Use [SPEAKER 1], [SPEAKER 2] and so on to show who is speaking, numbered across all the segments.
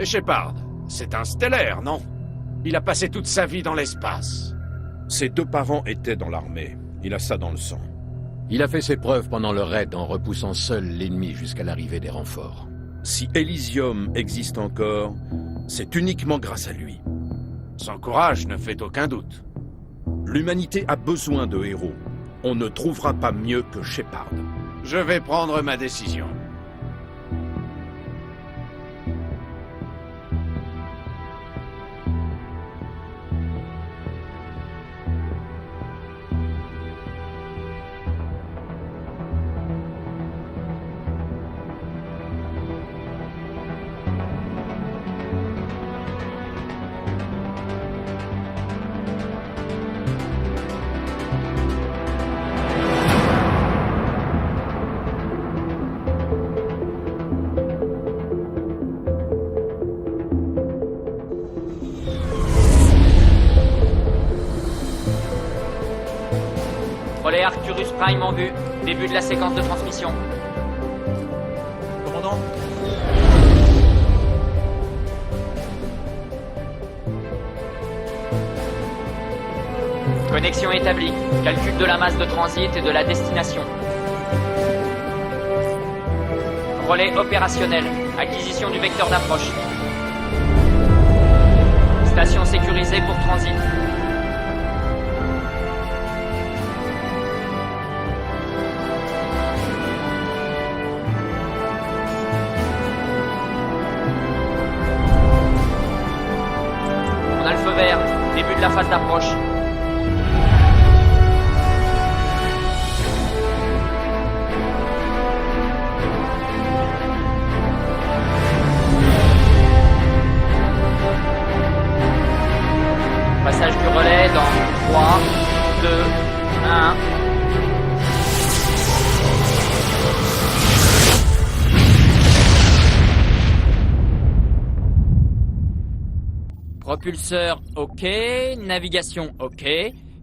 [SPEAKER 1] Et Shepard, c'est un stellaire, non? Il a passé toute sa vie dans l'espace.
[SPEAKER 2] Ses deux parents étaient dans l'armée. Il a ça dans le sang.
[SPEAKER 3] Il a fait ses preuves pendant le raid en repoussant seul l'ennemi jusqu'à l'arrivée des renforts.
[SPEAKER 2] Si Elysium existe encore, c'est uniquement grâce à lui.
[SPEAKER 1] Son courage ne fait aucun doute.
[SPEAKER 2] L'humanité a besoin de héros. On ne trouvera pas mieux que Shepard.
[SPEAKER 1] Je vais prendre ma décision.
[SPEAKER 4] Relais Arcturus Prime en vue. Début de la séquence de transmission.
[SPEAKER 5] Commandant?
[SPEAKER 4] Connexion établie. Calcul de la masse de transit et de la destination. Relais opérationnel. Acquisition du vecteur d'approche. Station sécurisée pour transit. On a le feu vert. Début de la phase d'approche. Passage du relais dans 3, 2, 1. Propulseur OK, navigation OK,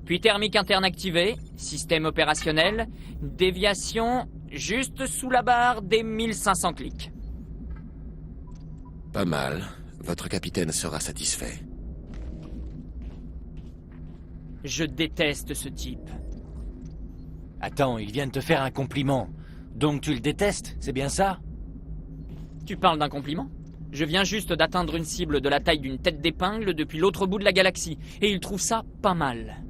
[SPEAKER 4] puis thermique interne activée, système opérationnel, déviation juste sous la barre des 1500 clics.
[SPEAKER 6] Pas mal. Votre capitaine sera satisfait.
[SPEAKER 4] Je déteste ce type.
[SPEAKER 5] Attends, il vient de te faire un compliment. Donc tu le détestes, c'est bien ça?
[SPEAKER 4] Tu parles d'un compliment? Je viens juste d'atteindre une cible de la taille d'une tête d'épingle depuis l'autre bout de la galaxie, et il trouve ça pas mal.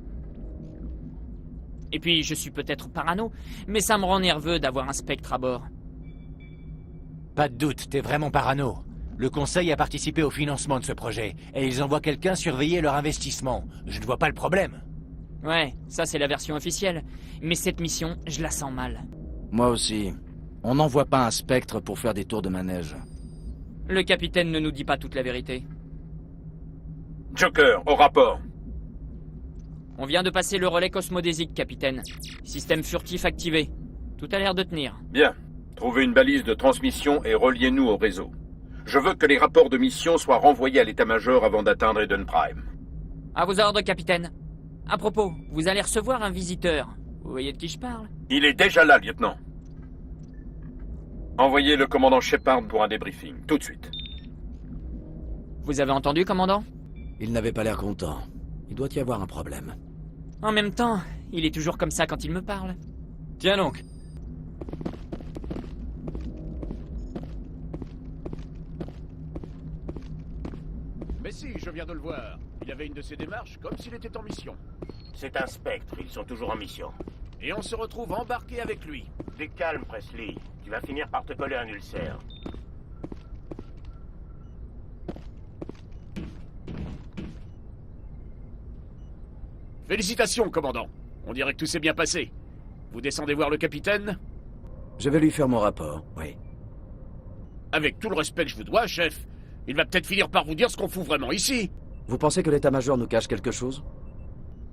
[SPEAKER 4] Et puis, je suis peut-être parano, mais ça me rend nerveux d'avoir un spectre à bord.
[SPEAKER 5] Pas de doute, t'es vraiment parano. Le Conseil a participé au financement de ce projet, et ils envoient quelqu'un surveiller leur investissement. Je ne vois pas le problème.
[SPEAKER 4] Ouais, ça c'est la version officielle. Mais cette mission, je la sens mal.
[SPEAKER 7] Moi aussi. On n'envoie pas un spectre pour faire des tours de manège.
[SPEAKER 4] Le capitaine ne nous dit pas toute la vérité.
[SPEAKER 2] Joker, au rapport.
[SPEAKER 4] On vient de passer le relais cosmodésique, capitaine. Système furtif activé. Tout a l'air de tenir.
[SPEAKER 2] Bien. Trouvez une balise de transmission et reliez-nous au réseau. Je veux que les rapports de mission soient renvoyés à l'état-major avant d'atteindre Eden Prime.
[SPEAKER 4] À vos ordres, capitaine. À propos, vous allez recevoir un visiteur. Vous voyez de qui je parle?
[SPEAKER 2] Il est déjà là, lieutenant. Envoyez le commandant Shepard pour un débriefing, tout de suite.
[SPEAKER 4] Vous avez entendu, commandant?
[SPEAKER 7] Il n'avait pas l'air content. Il doit y avoir un problème.
[SPEAKER 4] En même temps, il est toujours comme ça quand il me parle.
[SPEAKER 5] Tiens donc.
[SPEAKER 1] Mais si, je viens de le voir. Il avait une de ses démarches comme s'il était en mission.
[SPEAKER 8] C'est un spectre, ils sont toujours en mission.
[SPEAKER 1] Et on se retrouve embarqué avec lui.
[SPEAKER 8] Du calme, Presley. Tu vas finir par te coller un ulcère.
[SPEAKER 1] Félicitations, commandant. On dirait que tout s'est bien passé. Vous descendez voir le capitaine?
[SPEAKER 7] Je vais lui faire mon rapport, oui.
[SPEAKER 1] Avec tout le respect que je vous dois, chef, il va peut-être finir par vous dire ce qu'on fout vraiment ici.
[SPEAKER 7] Vous pensez que l'état-major nous cache quelque chose?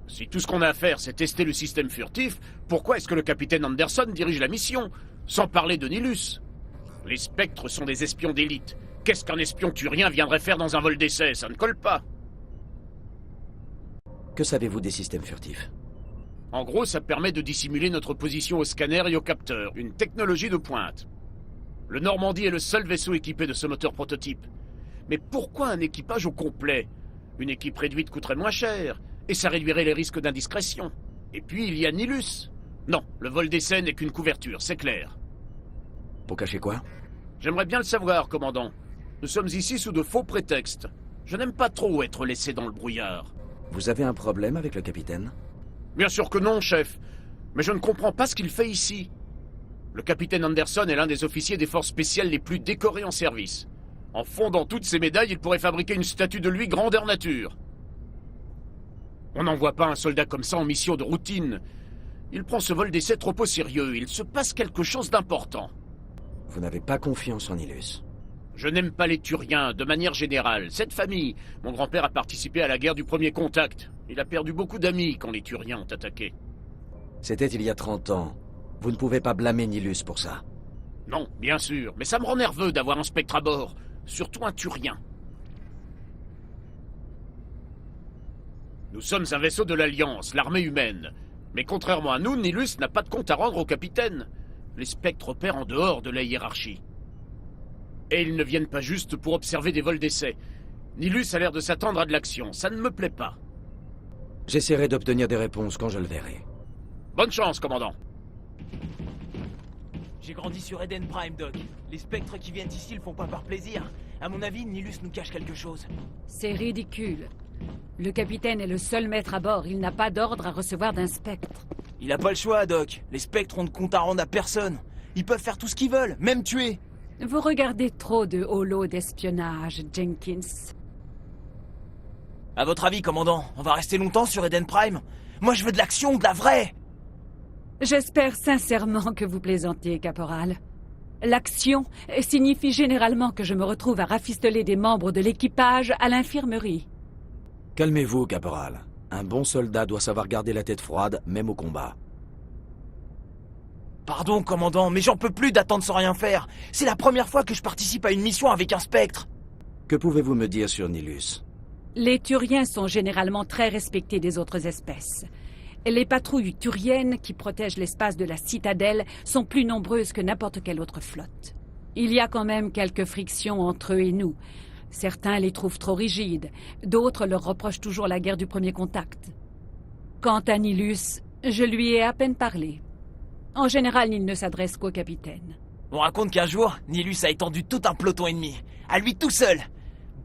[SPEAKER 1] Si tout ce qu'on a à faire, c'est tester le système furtif, pourquoi est-ce que le capitaine Anderson dirige la mission? Sans parler de Nilus. Les spectres sont des espions d'élite. Qu'est-ce qu'un espion turien viendrait faire dans un vol d'essai? Ça ne colle pas.
[SPEAKER 7] Que savez-vous des systèmes furtifs?
[SPEAKER 1] En gros, ça permet de dissimuler notre position au scanner et au capteur. Une technologie de pointe. Le Normandie est le seul vaisseau équipé de ce moteur prototype. Mais pourquoi un équipage au complet? Une équipe réduite coûterait moins cher, et ça réduirait les risques d'indiscrétion. Et puis il y a Nilus. Non, le vol d'essai n'est qu'une couverture, c'est clair.
[SPEAKER 7] Pour cacher quoi?
[SPEAKER 1] J'aimerais bien le savoir, commandant. Nous sommes ici sous de faux prétextes. Je n'aime pas trop être laissé dans le brouillard.
[SPEAKER 7] Vous avez un problème avec le capitaine?
[SPEAKER 1] Bien sûr que non, chef. Mais je ne comprends pas ce qu'il fait ici. Le capitaine Anderson est l'un des officiers des forces spéciales les plus décorés en service. En fondant toutes ces médailles, il pourrait fabriquer une statue de lui grandeur nature. On n'envoie pas un soldat comme ça en mission de routine. Il prend ce vol d'essai trop au sérieux. Il se passe quelque chose d'important.
[SPEAKER 7] Vous n'avez pas confiance en Nilus?
[SPEAKER 1] Je n'aime pas les Turiens, de manière générale. Cette famille, mon grand-père a participé à la guerre du premier contact. Il a perdu beaucoup d'amis quand les Turiens ont attaqué.
[SPEAKER 7] C'était il y a 30 ans. Vous ne pouvez pas blâmer Nilus pour ça.
[SPEAKER 1] Non, bien sûr, mais ça me rend nerveux d'avoir un spectre à bord. Surtout un Turien. Nous sommes un vaisseau de l'Alliance, l'armée humaine. Mais contrairement à nous, Nilus n'a pas de compte à rendre au capitaine. Les spectres opèrent en dehors de la hiérarchie. Et ils ne viennent pas juste pour observer des vols d'essai. Nilus a l'air de s'attendre à de l'action, ça ne me plaît pas.
[SPEAKER 7] J'essaierai d'obtenir des réponses quand je le verrai.
[SPEAKER 1] Bonne chance, commandant.
[SPEAKER 9] J'ai grandi sur Eden Prime, Doc. Les spectres qui viennent ici le font pas par plaisir. À mon avis, Nilus nous cache quelque chose.
[SPEAKER 10] C'est ridicule. Le capitaine est le seul maître à bord. Il n'a pas d'ordre à recevoir d'un spectre.
[SPEAKER 9] Il a pas le choix, Doc. Les spectres ont de compte à rendre à personne. Ils peuvent faire tout ce qu'ils veulent, même tuer.
[SPEAKER 10] Vous regardez trop de holos d'espionnage, Jenkins.
[SPEAKER 9] À votre avis, commandant, on va rester longtemps sur Eden Prime? Moi, je veux de l'action, de la vraie.
[SPEAKER 10] J'espère sincèrement que vous plaisantez, caporal. L'action signifie généralement que je me retrouve à rafistoler des membres de l'équipage à l'infirmerie.
[SPEAKER 7] Calmez-vous, caporal. Un bon soldat doit savoir garder la tête froide, même au combat.
[SPEAKER 9] Pardon, commandant, mais j'en peux plus d'attendre sans rien faire. C'est la première fois que je participe à une mission avec un spectre.
[SPEAKER 7] Que pouvez-vous me dire sur Nilus?
[SPEAKER 10] Les Turiens sont généralement très respectés des autres espèces. Les patrouilles turiennes qui protègent l'espace de la citadelle sont plus nombreuses que n'importe quelle autre flotte. Il y a quand même quelques frictions entre eux et nous. Certains les trouvent trop rigides, d'autres leur reprochent toujours la guerre du premier contact. Quant à Nilus, je lui ai à peine parlé. En général, il ne s'adresse qu'au capitaine.
[SPEAKER 9] On raconte qu'un jour, Nilus a étendu tout un peloton ennemi, à lui tout seul.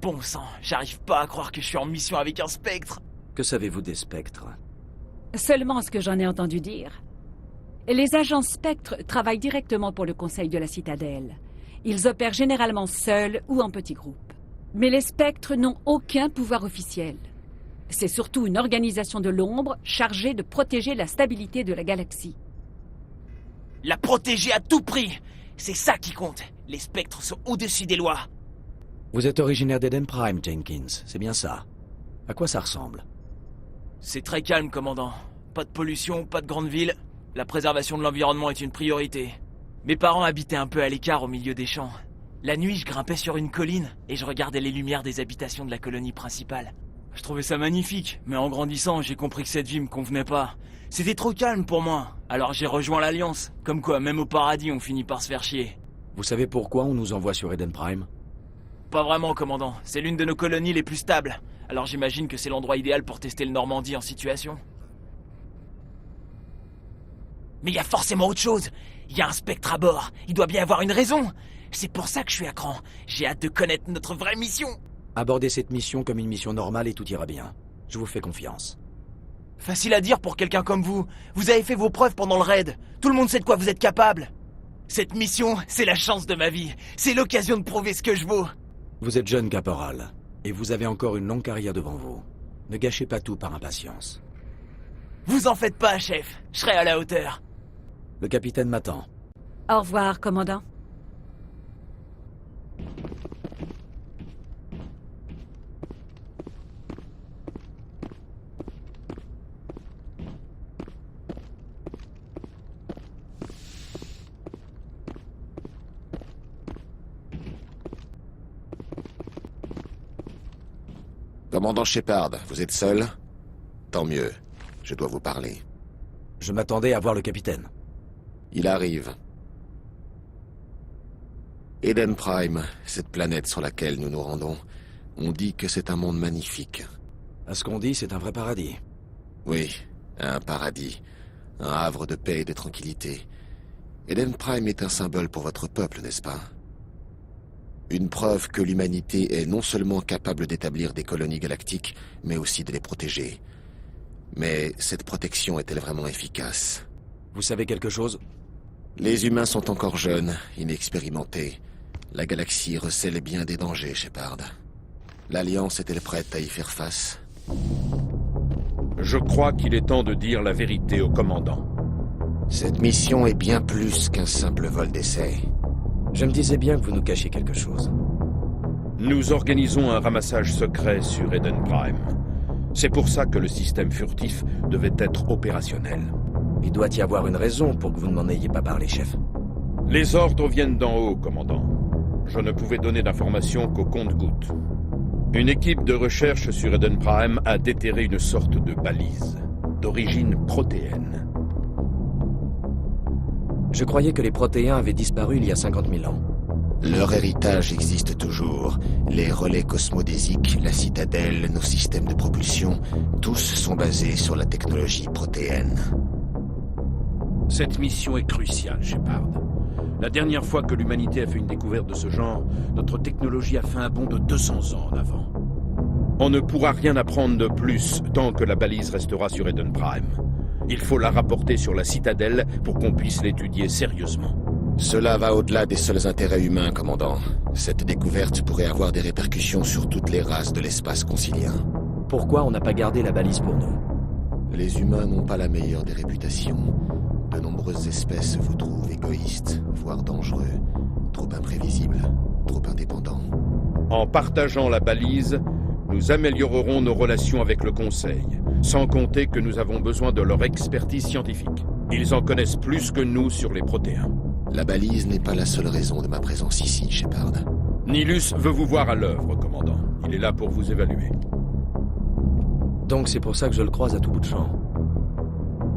[SPEAKER 9] Bon sang, j'arrive pas à croire que je suis en mission avec un spectre.
[SPEAKER 7] Que savez-vous des spectres?
[SPEAKER 10] Seulement ce que j'en ai entendu dire. Les agents spectres travaillent directement pour le conseil de la citadelle. Ils opèrent généralement seuls ou en petits groupes. Mais les spectres n'ont aucun pouvoir officiel. C'est surtout une organisation de l'ombre chargée de protéger la stabilité de la galaxie.
[SPEAKER 9] La protéger à tout prix. C'est ça qui compte. Les spectres sont au-dessus des lois.
[SPEAKER 7] Vous êtes originaire d'Eden Prime, Jenkins, c'est bien ça. À quoi ça ressemble?
[SPEAKER 9] C'est très calme, commandant. Pas de pollution, pas de grande ville. La préservation de l'environnement est une priorité. Mes parents habitaient un peu à l'écart au milieu des champs. La nuit, je grimpais sur une colline et je regardais les lumières des habitations de la colonie principale. Je trouvais ça magnifique, mais en grandissant, j'ai compris que cette vie me convenait pas. C'était trop calme pour moi. Alors j'ai rejoint l'Alliance. Comme quoi, même au paradis, on finit par se faire chier.
[SPEAKER 7] Vous savez pourquoi on nous envoie sur Eden Prime?
[SPEAKER 9] Pas vraiment, commandant. C'est l'une de nos colonies les plus stables. Alors j'imagine que c'est l'endroit idéal pour tester le Normandie en situation. Mais il y a forcément autre chose. Il y a un spectre à bord. Il doit bien avoir une raison. C'est pour ça que je suis à cran. J'ai hâte de connaître notre vraie mission.
[SPEAKER 7] Abordez cette mission comme une mission normale et tout ira bien. Je vous fais confiance.
[SPEAKER 9] Facile à dire pour quelqu'un comme vous. Vous avez fait vos preuves pendant le raid. Tout le monde sait de quoi vous êtes capable. Cette mission, c'est la chance de ma vie. C'est l'occasion de prouver ce que je vaux.
[SPEAKER 7] Vous êtes jeune, caporal. Et vous avez encore une longue carrière devant vous. Ne gâchez pas tout par impatience.
[SPEAKER 9] Vous en faites pas, chef. Je serai à la hauteur.
[SPEAKER 7] Le capitaine m'attend.
[SPEAKER 10] Au revoir, commandant.
[SPEAKER 6] Commandant Shepard, vous êtes seul? Tant mieux. Je dois vous parler.
[SPEAKER 7] Je m'attendais à voir le capitaine.
[SPEAKER 6] Il arrive. Eden Prime, cette planète sur laquelle nous nous rendons, On dit que c'est un monde magnifique.
[SPEAKER 7] À ce qu'on dit, c'est un vrai paradis.
[SPEAKER 6] Oui, un paradis. Un havre de paix et de tranquillité. Eden Prime est un symbole pour votre peuple, n'est-ce pas? Une preuve que l'humanité est non seulement capable d'établir des colonies galactiques, mais aussi de les protéger. Mais cette protection est-elle vraiment efficace?
[SPEAKER 7] Vous savez quelque chose?
[SPEAKER 6] Les humains sont encore jeunes, inexpérimentés. La galaxie recèle bien des dangers, Shepard. L'Alliance est-elle prête à y faire face?
[SPEAKER 2] Je crois qu'il est temps de dire la vérité au commandant.
[SPEAKER 6] Cette mission est bien plus qu'un simple vol d'essai.
[SPEAKER 7] Je me disais bien que vous nous cachiez quelque chose.
[SPEAKER 2] Nous organisons un ramassage secret sur Eden Prime. C'est pour ça que le système furtif devait être opérationnel.
[SPEAKER 7] Il doit y avoir une raison pour que vous ne m'en ayez pas parlé, chef.
[SPEAKER 2] Les ordres viennent d'en haut, commandant. Je ne pouvais donner d'informations qu'au compte-gouttes. Une équipe de recherche sur Eden Prime a déterré une sorte de balise, d'origine protéenne.
[SPEAKER 7] Je croyais que les protéins avaient disparu il y a 50 000 ans.
[SPEAKER 6] Leur héritage existe toujours. Les relais cosmodésiques, la citadelle, nos systèmes de propulsion, tous sont basés sur la technologie protéenne.
[SPEAKER 2] Cette mission est cruciale, Shepard. La dernière fois que l'humanité a fait une découverte de ce genre, notre technologie a fait un bond de 200 ans en avant. On ne pourra rien apprendre de plus tant que la balise restera sur Eden Prime. Il faut la rapporter sur la citadelle pour qu'on puisse l'étudier sérieusement.
[SPEAKER 6] Cela va au-delà des seuls intérêts humains, commandant. Cette découverte pourrait avoir des répercussions sur toutes les races de l'espace concilien.
[SPEAKER 7] Pourquoi on n'a pas gardé la balise pour nous?
[SPEAKER 6] Les humains n'ont pas la meilleure des réputations. De nombreuses espèces vous trouvent égoïstes, voire dangereux, trop imprévisibles, trop indépendants.
[SPEAKER 2] En partageant la balise, nous améliorerons nos relations avec le Conseil, sans compter que nous avons besoin de leur expertise scientifique. Ils en connaissent plus que nous sur les protéins.
[SPEAKER 6] La balise n'est pas la seule raison de ma présence ici, Shepard.
[SPEAKER 2] Nilus veut vous voir à l'œuvre, commandant. Il est là pour vous évaluer.
[SPEAKER 7] Donc c'est pour ça que je le croise à tout bout de champ.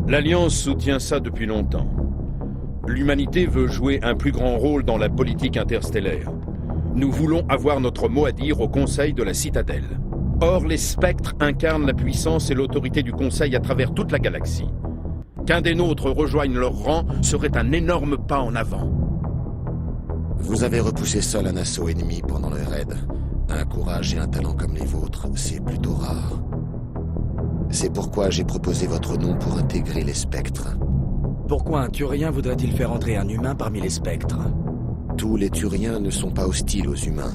[SPEAKER 2] L'Alliance soutient ça depuis longtemps. L'humanité veut jouer un plus grand rôle dans la politique interstellaire. Nous voulons avoir notre mot à dire au Conseil de la Citadelle. Or, les spectres incarnent la puissance et l'autorité du Conseil à travers toute la galaxie. Qu'un des nôtres rejoigne leur rang serait un énorme pas en avant.
[SPEAKER 6] Vous avez repoussé seul un assaut ennemi pendant le raid. Un courage et un talent comme les vôtres, c'est plutôt rare. C'est pourquoi j'ai proposé votre nom pour intégrer les spectres.
[SPEAKER 7] Pourquoi un Turien voudrait-il faire entrer un humain parmi les spectres?
[SPEAKER 6] Tous les Turiens ne sont pas hostiles aux humains.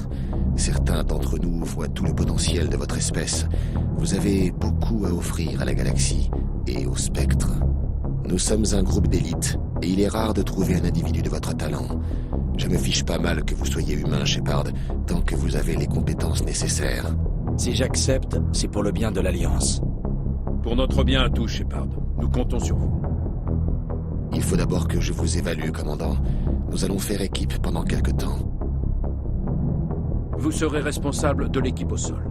[SPEAKER 6] Certains d'entre nous voient tout le potentiel de votre espèce. Vous avez beaucoup à offrir à la galaxie et aux spectres. Nous sommes un groupe d'élite, et il est rare de trouver un individu de votre talent. Je me fiche pas mal que vous soyez humain, Shepard, tant que vous avez les compétences nécessaires.
[SPEAKER 7] Si j'accepte, c'est pour le bien de l'Alliance.
[SPEAKER 2] Pour notre bien à tous, Shepard. Nous comptons sur vous.
[SPEAKER 6] Il faut d'abord que je vous évalue, commandant. Nous allons faire équipe pendant quelque temps.
[SPEAKER 2] Vous serez responsable de l'équipe au sol.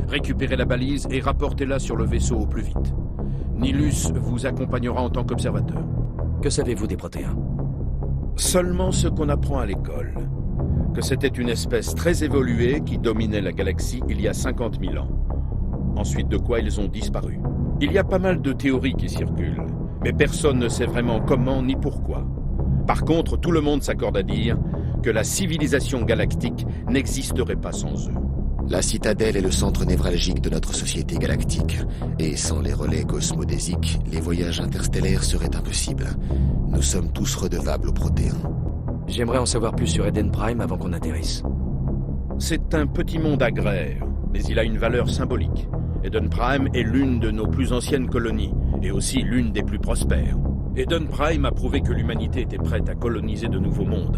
[SPEAKER 2] Récupérez la balise et rapportez-la sur le vaisseau au plus vite. Nilus vous accompagnera en tant qu'observateur.
[SPEAKER 7] Que savez-vous des protéins?
[SPEAKER 2] Seulement ce qu'on apprend à l'école. Que c'était une espèce très évoluée qui dominait la galaxie il y a 50 000 ans. Ensuite de quoi ils ont disparu. Il y a pas mal de théories qui circulent, mais personne ne sait vraiment comment ni pourquoi. Par contre, tout le monde s'accorde à dire que la civilisation galactique n'existerait pas sans eux.
[SPEAKER 6] La citadelle est le centre névralgique de notre société galactique, et sans les relais cosmodésiques, les voyages interstellaires seraient impossibles. Nous sommes tous redevables aux protéins.
[SPEAKER 7] J'aimerais en savoir plus sur Eden Prime avant qu'on atterrisse.
[SPEAKER 2] C'est un petit monde agraire, mais il a une valeur symbolique. Eden Prime est l'une de nos plus anciennes colonies, et aussi l'une des plus prospères. Eden Prime a prouvé que l'humanité était prête à coloniser de nouveaux mondes,